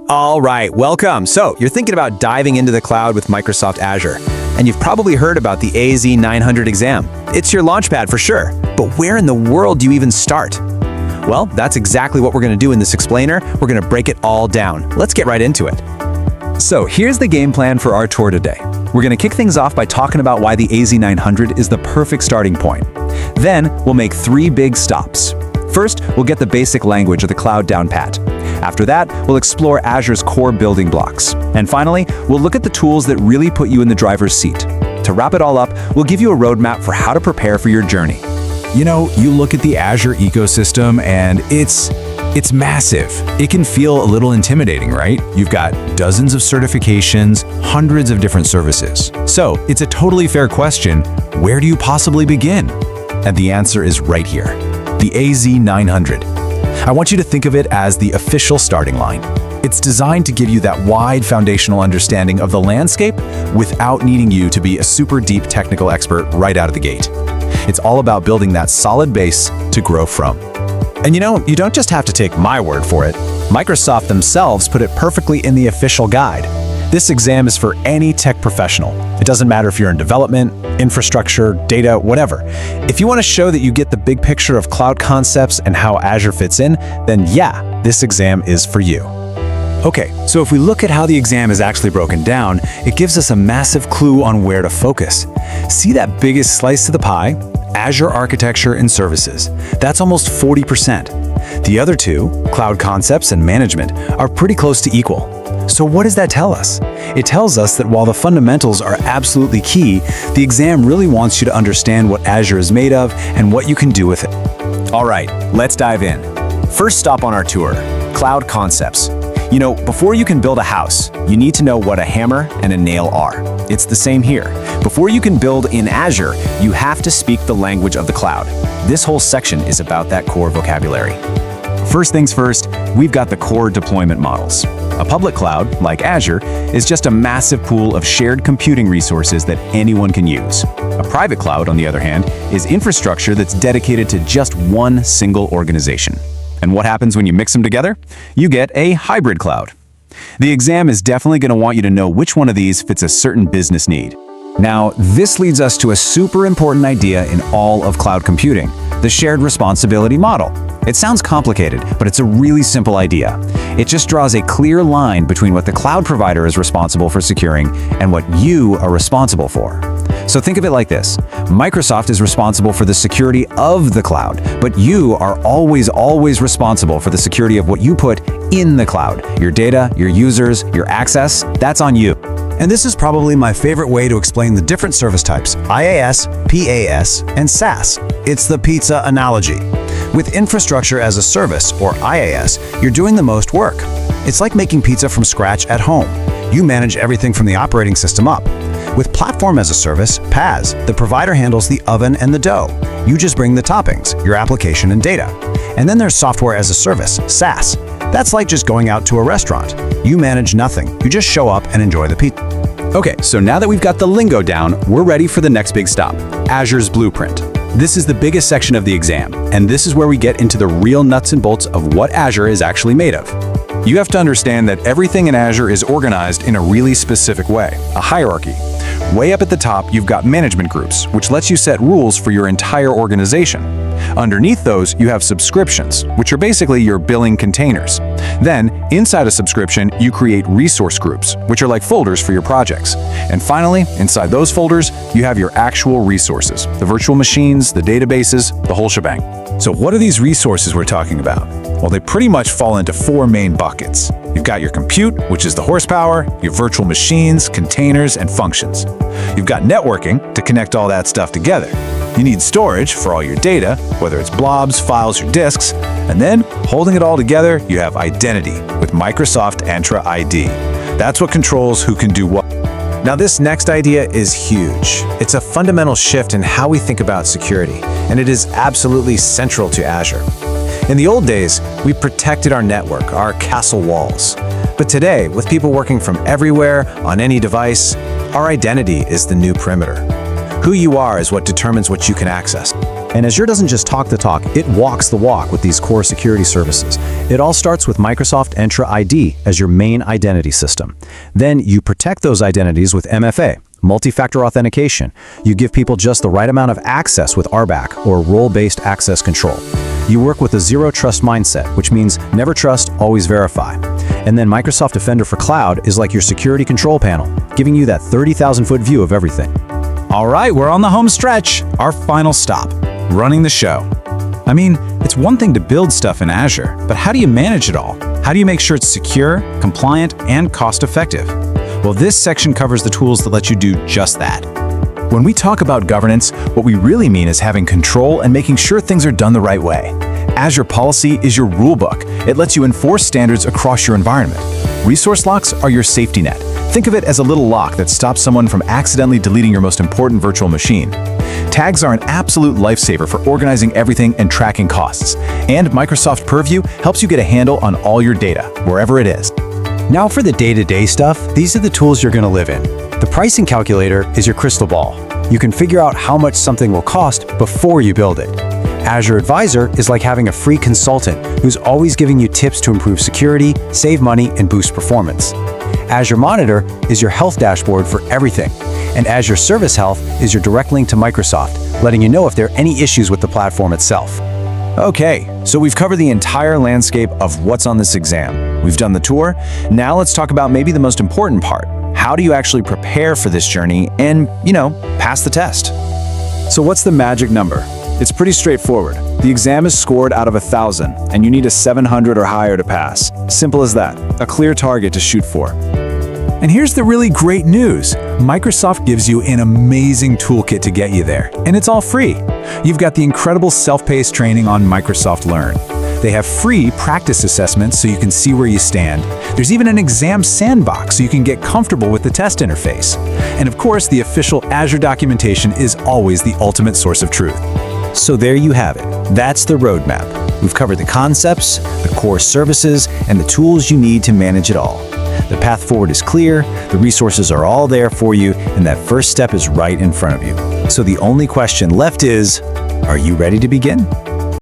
All right, welcome. So you're thinking about diving into the cloud with Microsoft Azure, and you've probably heard about the AZ-900 exam. It's your launchpad for sure, but where in the world do you even start? Well, that's exactly what we're going to do in this explainer. We're going to break it all down. Let's get right into it. So here's the game plan for our tour today. We're going to kick things off by talking about why the AZ-900 is the perfect starting point. Then we'll make 3 big stops. First, we'll get the basic language of the cloud down pat. After that, we'll explore Azure's core building blocks. And finally, we'll look at the tools that really put you in the driver's seat. To wrap it all up, we'll give you a roadmap for how to prepare for your journey. You know, you look at the Azure ecosystem and it's massive. It can feel a little intimidating, right? You've got dozens of certifications, hundreds of different services. So it's a totally fair question, where do you possibly begin? And the answer is right here, the AZ-900. I want you to think of it as the official starting line. It's designed to give you that wide foundational understanding of the landscape without needing you to be a super deep technical expert right out of the gate. It's all about building that solid base to grow from. And you know, you don't just have to take my word for it. Microsoft themselves put it perfectly in the official guide. This exam is for any tech professional. It doesn't matter if you're in development, infrastructure, data, whatever. If you want to show that you get the big picture of cloud concepts and how Azure fits in, then yeah, this exam is for you. Okay, so if we look at how the exam is actually broken down, it gives us a massive clue on where to focus. See that biggest slice of the pie? Azure architecture and services. That's almost 40%. The other two, cloud concepts and management, are pretty close to equal. So what does that tell us? It tells us that while the fundamentals are absolutely key, the exam really wants you to understand what Azure is made of and what you can do with it. All right, let's dive in. First stop on our tour, cloud concepts. You know, before you can build a house, you need to know what a hammer and a nail are. It's the same here. Before you can build in Azure, you have to speak the language of the cloud. This whole section is about that core vocabulary. First things first, we've got the core deployment models. A public cloud, like Azure, is just a massive pool of shared computing resources that anyone can use. A private cloud, on the other hand, is infrastructure that's dedicated to just one single organization. And what happens when you mix them together? You get a hybrid cloud. The exam is definitely going to want you to know which one of these fits a certain business need. Now, this leads us to a super important idea in all of cloud computing, the shared responsibility model. It sounds complicated, but it's a really simple idea. It just draws a clear line between what the cloud provider is responsible for securing and what you are responsible for. So think of it like this. Microsoft is responsible for the security of the cloud, but you are always responsible for the security of what you put in the cloud. Your data, your users, your access, that's on you. And this is probably my favorite way to explain the different service types, IaaS, PaaS, and SaaS. It's the pizza analogy. With infrastructure as a service, or IaaS, you're doing the most work. It's like making pizza from scratch at home. You manage everything from the operating system up. With platform as a service, PaaS, the provider handles the oven and the dough. You just bring the toppings, your application and data. And then there's software as a service, SaaS. That's like just going out to a restaurant. You manage nothing. You just show up and enjoy the pizza. Okay, so now that we've got the lingo down, we're ready for the next big stop, Azure's blueprint. This is the biggest section of the exam, and this is where we get into the real nuts and bolts of what Azure is actually made of. You have to understand that everything in Azure is organized in a really specific way, a hierarchy. Way up at the top, you've got management groups, which lets you set rules for your entire organization. Underneath those, you have subscriptions, which are basically your billing containers. Then, inside a subscription, you create resource groups, which are like folders for your projects. And finally, inside those folders, you have your actual resources, the virtual machines, the databases, the whole shebang. So what are these resources we're talking about? Well, they pretty much fall into 4 main buckets. You've got your compute, which is the horsepower, your virtual machines, containers, and functions. You've got networking to connect all that stuff together. You need storage for all your data, whether it's blobs, files, or disks. And then, holding it all together, you have identity with Microsoft Entra ID. That's what controls who can do what. Now, this next idea is huge. It's a fundamental shift in how we think about security, and it is absolutely central to Azure. In the old days, we protected our network, our castle walls. But today, with people working from everywhere, on any device, our identity is the new perimeter. Who you are is what determines what you can access. And Azure doesn't just talk the talk, it walks the walk with these core security services. It all starts with Microsoft Entra ID as your main identity system. Then you protect those identities with MFA, multi-factor authentication. You give people just the right amount of access with RBAC, or role-based access control. You work with a zero-trust mindset, which means never trust, always verify. And then Microsoft Defender for Cloud is like your security control panel, giving you that 30,000-foot view of everything. All right, we're on the home stretch. Our final stop, running the show. I mean, it's one thing to build stuff in Azure, but how do you manage it all? How do you make sure it's secure, compliant, and cost-effective? Well, this section covers the tools that let you do just that. When we talk about governance, what we really mean is having control and making sure things are done the right way. Azure Policy is your rulebook. It lets you enforce standards across your environment. Resource locks are your safety net. Think of it as a little lock that stops someone from accidentally deleting your most important virtual machine. Tags are an absolute lifesaver for organizing everything and tracking costs. And Microsoft Purview helps you get a handle on all your data, wherever it is. Now for the day-to-day stuff, these are the tools you're going to live in. The pricing calculator is your crystal ball. You can figure out how much something will cost before you build it. Azure Advisor is like having a free consultant who's always giving you tips to improve security, save money, and boost performance. Azure Monitor is your health dashboard for everything. And Azure Service Health is your direct link to Microsoft, letting you know if there are any issues with the platform itself. Okay, so we've covered the entire landscape of what's on this exam. We've done the tour. Now let's talk about maybe the most important part. How do you actually prepare for this journey and, pass the test? So what's the magic number? It's pretty straightforward. The exam is scored out of 1,000, and you need a 700 or higher to pass. Simple as that. A clear target to shoot for. And here's the really great news. Microsoft gives you an amazing toolkit to get you there, and it's all free. You've got the incredible self-paced training on Microsoft Learn. They have free practice assessments so you can see where you stand. There's even an exam sandbox so you can get comfortable with the test interface. And of course, the official Azure documentation is always the ultimate source of truth. So there you have it. That's the roadmap. We've covered the concepts, the core services, and the tools you need to manage it all. The path forward is clear, the resources are all there for you, and that first step is right in front of you. So the only question left is, are you ready to begin?